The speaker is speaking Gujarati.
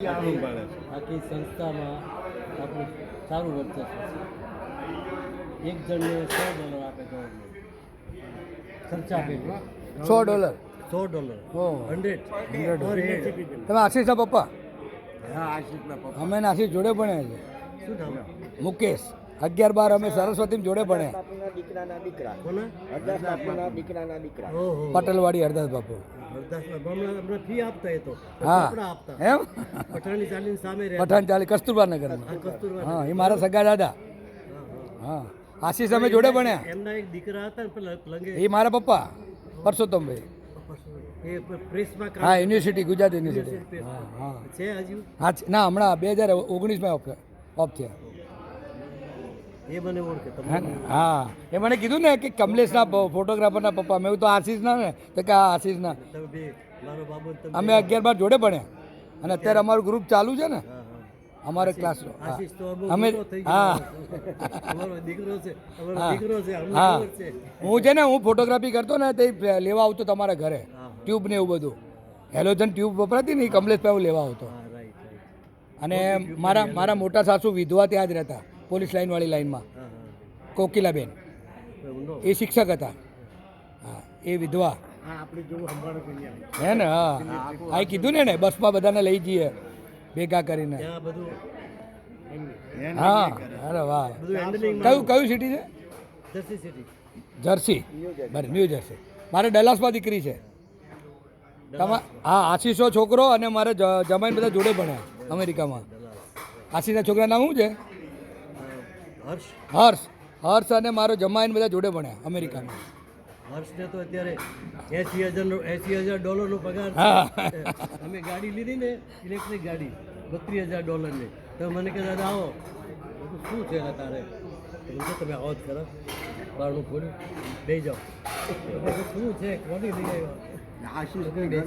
આખી સંસ્થામાં આપણું સારું વર્ચસ્વ છે. એક જણને $100 આપે ગવર્મેન્ટ, ખર્ચા આપે છે. $100 $100 ઓહ. 100 તમે આશીષના પપ્પા? હા, આશીષના પપ્પા. અમે ને આશીષ જોડે ભણ્યા છે. શું નામ? મુકેશ 11-12 અમે સરસ્વતી જોડે ભણ્યા. બાપુના દીકરાના દીકરા. કોના? હરદાસ બાપુના દીકરાના દીકરા. ઓહો. પટેલવાડી હરદાસ બાપુ. હમણાં ફી આપતા એ તો હા કપડાં આપતા. એમ પઠાણી ચાલીની સામે રહેતા. પઠાણ ચાલી કસ્તુરબા નગરમાં. આ કસ્તુરબા. હા એ મારા સગા દાદા. હા આશીષ અમે જોડે ભણ્યા. એમના એક દીકરા હતા ને પેલા લંગે એ મારા પપ્પા પરસોત્તમભાઈ. એ પ્રેસમાં કામ હા યુનિવર્સિટી ગુજરાત યુનિવર્સિટી. હા હા છે હજુ. હા ના હમણાં 2019માં ઓફ થયા. એ મને ઓળખે હે તમે. ને? હા એ મને કીધું ને કે કમલેશના ફોટોગ્રાફરના પપ્પા. મેં તો આશીષના ને તો કે આ આશીષના. તમે બે મારો બાબુ ને તમે અમે 11-12 જોડે ભણ્યા અને અત્યારે અમારું ગ્રુપ ચાલુ છે ને હા, હા. અમારે ક્લાસનો. હા આશીષ તો બહુ અમે મોટો થઈ હા ગયો. અમારો દીકરો છે, અમારો હા. દીકરો છે, અમને હા ખબર છે. હું છે ને હું ફોટોગ્રાફી કરતો ને તે લેવા આવતો તમારા ઘરે હા. ટ્યુબ ને એવું બધું. હેલોજન ટ્યુબ વપરાતી ને એ કમલેશભાઈ હું લેવા આવતો. હા, રાઈટ, રાઈટ. અને મારા મોટા સાસુ વિધવા ત્યાં જ રહેતા પોલીસ લાઈનવાળી લાઈનમાં. હા, હા. કોકિલાબેન ઊંડો. એ શિક્ષક હતા. હા એ વિધવા હા, આપણે જેવું સંભાળો કરીએ. હે ને. હા આ કીધું ને બસમાં બધાને લઈ જઈએ ભેગા કરીને. ત્યાં બધું હા અરે વાહ. બધું હેન્ડલિંગ કયું સિટી છે? Jersey city. જર્સી. બરાબર ન્યૂ જર્સી. મારે ડલાસમાં દીકરી છે. હા આશીષનો છોકરો અને મારે જમાઈને બધા જોડે ભણ્યા અમેરિકામાં. આશીષના છોકરા નામ શું છે? હર્ષ. હર્ષ અને મારો જમાઈને બધા જોડે ભણ્યા અમેરિકામાં. હર્ષને તો અત્યારે $80,000 નો પગાર છે. હા. અમે ગાડી લીધી ને ઇલેક્ટ્રિક ગાડી $32,000 ની. તો મને કે દાદા આવો. મેં કીધું, શું છે તારે? તો મને કે તમે આવો જ ખરા. બારણું ખોલ્યું, બેસી જાઓ. તો મેં કીધું, શું છે? કોની લઈ આવ્યા?